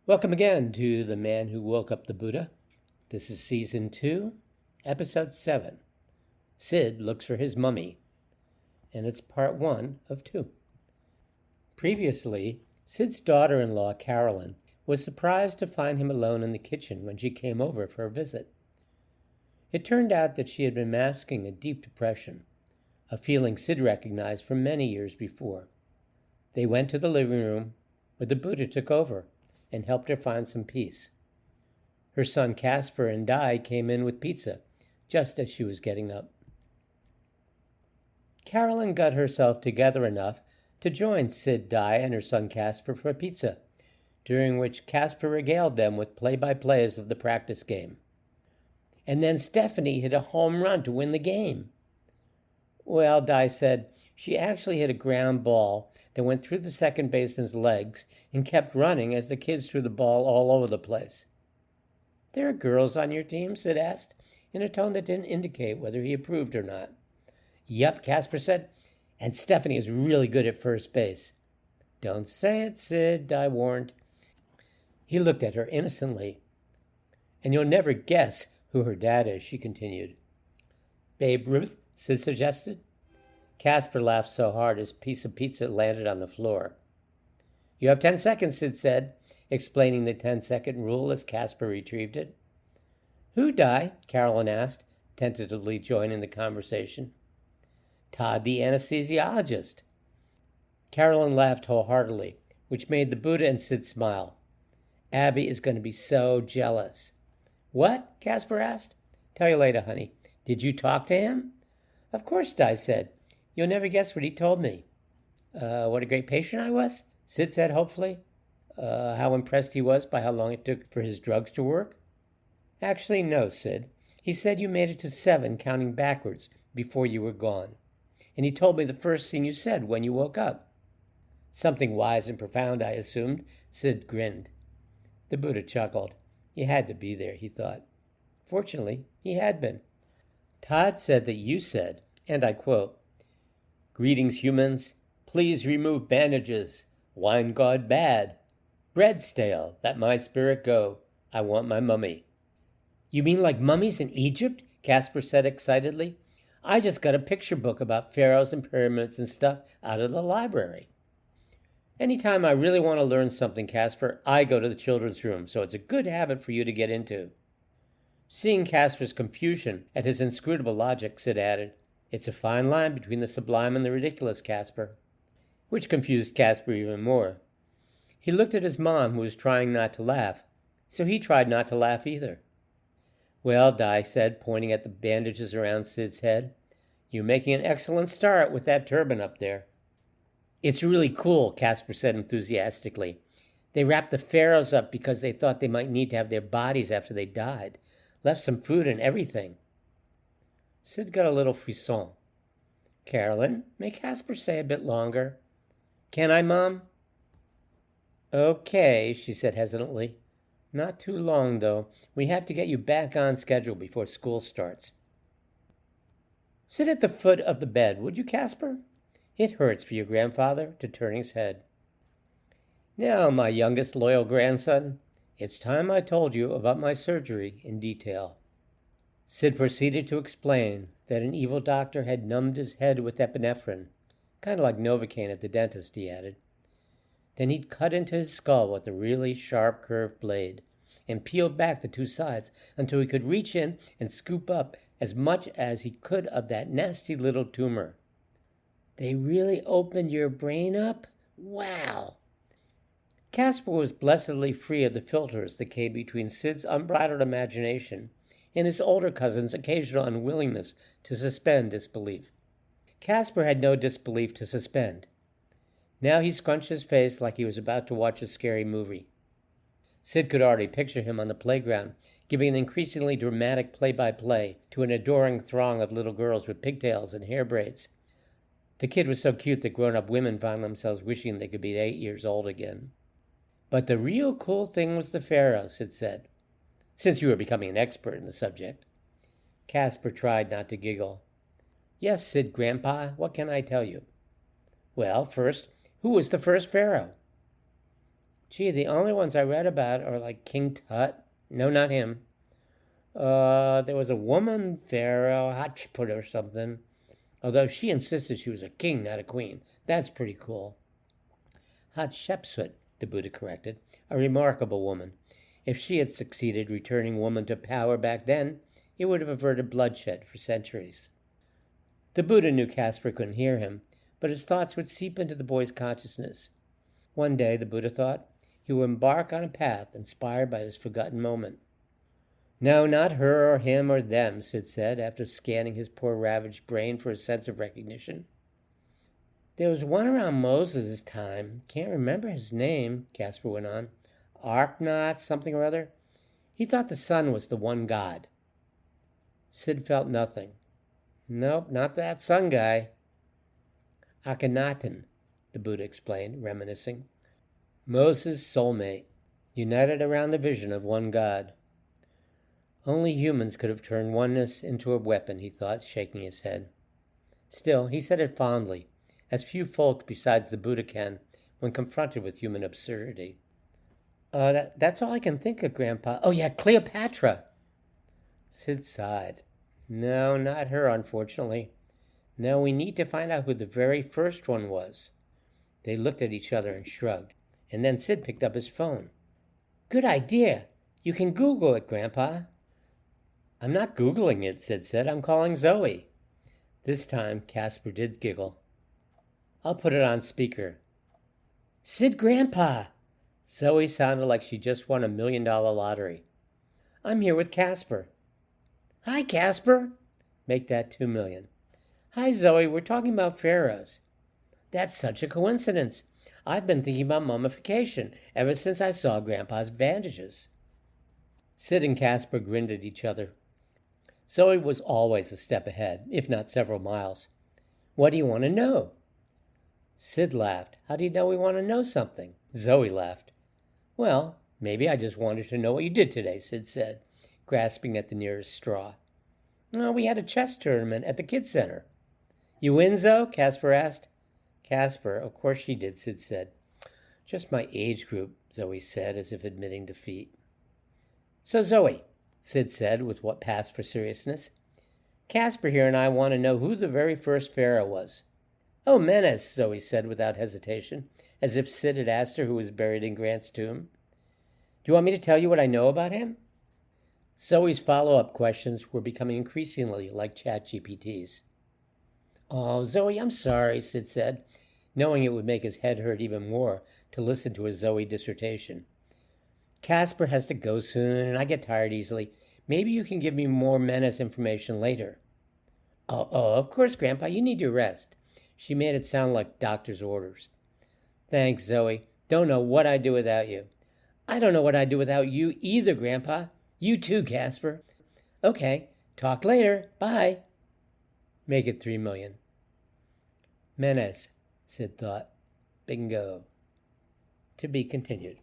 Welcome again to The Man Who Woke Up the Buddha. This is Season 2, Episode 7. Sid Looks for His Mummy, and it's Part 1 of 2. Previously, Sid's daughter-in-law, Carolyn, was surprised to find him alone in the kitchen when she came over for a visit. It turned out that she had been masking a deep depression, a feeling Sid recognized from many years before. They went to the living room, where the Buddha took over and helped her find some peace. Her son Casper and Di came in with pizza, just as she was getting up. Carolyn got herself together enough to join Sid, Di, and her son Casper for pizza, during which Casper regaled them with play-by-plays of the practice game. And then Stephanie hit a home run to win the game. Well, Di said, she actually hit a ground ball that went through the second baseman's legs and kept running as the kids threw the ball all over the place. "There are girls on your team?" Sid asked, in a tone that didn't indicate whether he approved or not. "Yep," Casper said, "and Stephanie is really good at first base." "Don't say it, Sid," Di warned. He looked at her innocently. "And you'll never guess who her dad is," she continued. "Babe Ruth," Sid suggested. Casper laughed so hard his piece of pizza landed on the floor. "You have 10 seconds, Sid said, explaining the 10-second rule as Casper retrieved it. "Who, Di?" Carolyn asked, tentatively joining the conversation. "Todd the Anesthesiologist." Carolyn laughed wholeheartedly, which made the Buddha and Sid smile. "Abby is going to be so jealous." "What?" Casper asked. "Tell you later, honey. Did you talk to him?" "Of course," Di said. "You'll never guess what he told me." What a great patient I was?" Sid said hopefully. How impressed he was by how long it took for his drugs to work?" "Actually, no, Sid. He said you made it to 7 counting backwards before you were gone. And he told me the first thing you said when you woke up." "Something wise and profound, I assumed." Sid grinned. The Buddha chuckled. He had to be there, he thought. Fortunately, he had been. "Todd said that you said, and I quote, 'Greetings, humans. Please remove bandages. Wine god bad. Bread stale. Let my spirit go. I want my mummy.'" "You mean like mummies in Egypt?" Casper said excitedly. "I just got a picture book about pharaohs and pyramids and stuff out of the library." "Anytime I really want to learn something, Casper, I go to the children's room, so it's a good habit for you to get into." Seeing Casper's confusion at his inscrutable logic, Sid added, "It's a fine line between the sublime and the ridiculous, Casper." Which confused Casper even more. He looked at his mom, who was trying not to laugh, so he tried not to laugh either. "Well," Di said, pointing at the bandages around Sid's head, "you're making an excellent start with that turban up there." "It's really cool," Casper said enthusiastically. "They wrapped the pharaohs up because they thought they might need to have their bodies after they died. Left some food and everything." Sid got a little frisson. "Carolyn, may Casper say a bit longer?" "Can I, Mom?" "Okay," she said hesitantly. "Not too long, though. We have to get you back on schedule before school starts." "Sit at the foot of the bed, would you, Casper? It hurts for your grandfather," to turn his head. "Now, my youngest loyal grandson, it's time I told you about my surgery in detail." Sid proceeded to explain that an evil doctor had numbed his head with epinephrine, kind of like Novocaine at the dentist, he added. Then he'd cut into his skull with a really sharp curved blade and peeled back the 2 sides until he could reach in and scoop up as much as he could of that nasty little tumor. "They really opened your brain up? Wow!" Casper was blessedly free of the filters that came between Sid's unbridled imagination and his older cousin's occasional unwillingness to suspend disbelief. Casper had no disbelief to suspend. Now he scrunched his face like he was about to watch a scary movie. Sid could already picture him on the playground, giving an increasingly dramatic play-by-play to an adoring throng of little girls with pigtails and hair braids. The kid was so cute that grown-up women found themselves wishing they could be 8 years old again. "But the real cool thing was the pharaohs," Sid said, "since you were becoming an expert in the subject." Casper tried not to giggle. "Yes, Sid Grandpa, what can I tell you?" "Well, first, who was the first pharaoh?" Gee, the only ones I read about are like King Tut. No, not him. There was a woman pharaoh, Hatshepsut or something. Although she insisted she was a king, not a queen. That's pretty cool. Hatshepsut, the Buddha corrected, a remarkable woman. If she had succeeded returning woman to power back then, it would have averted bloodshed for centuries. The Buddha knew Casper couldn't hear him, but his thoughts would seep into the boy's consciousness. One day, the Buddha thought, he would embark on a path inspired by his forgotten moment. No, not her or him or them, Sid said, after scanning his poor ravaged brain for a sense of recognition. There was one around Moses' time. Can't remember his name, Casper went on. Arknaut, something or other. He thought the sun was the one god. Sid felt nothing. Nope, not that sun guy. Akhenaten, the Buddha explained, reminiscing. Moses' soulmate, united around the vision of one god. Only humans could have turned oneness into a weapon, he thought, shaking his head. Still, he said it fondly, as few folk besides the Buddha can when confronted with human absurdity. That's all I can think of, Grandpa. Oh, yeah, Cleopatra. Sid sighed. No, not her, unfortunately. No, we need to find out who the very first one was. They looked at each other and shrugged, and then Sid picked up his phone. Good idea. You can Google it, Grandpa. I'm not Googling it, Sid said. I'm calling Zoe. This time, Casper did giggle. I'll put it on speaker. Sid, Grandpa! Zoe sounded like she just won $1 million lottery. I'm here with Casper. Hi, Casper. Make that 2 million. Hi, Zoe. We're talking about pharaohs. That's such a coincidence. I've been thinking about mummification ever since I saw Grandpa's bandages. Sid and Casper grinned at each other. Zoe was always a step ahead, if not several miles. What do you want to know? Sid laughed. How do you know we want to know something? Zoe laughed. Well, maybe I just wanted to know what you did today, Sid said, grasping at the nearest straw. Oh, we had a chess tournament at the kids' center. You win, Zoe? Casper asked. Casper, of course she did, Sid said. Just my age group, Zoe said, as if admitting defeat. So, Zoe, Sid said with what passed for seriousness, Casper here and I want to know who the very first pharaoh was. Oh, Menes, Zoe said without hesitation, as if Sid had asked her who was buried in Grant's tomb. Do you want me to tell you what I know about him? Zoe's follow-up questions were becoming increasingly like ChatGPT's. Oh, Zoe, I'm sorry, Sid said, knowing it would make his head hurt even more to listen to a Zoe dissertation. Casper has to go soon, and I get tired easily. Maybe you can give me more Menes information later. Oh, of course, Grandpa, you need your rest. She made it sound like doctor's orders. Thanks, Zoe. Don't know what I'd do without you. I don't know what I'd do without you either, Grandpa. You too, Casper. Okay, talk later. Bye. Make it 3 million. Menes, Sid thought. Bingo. To be continued.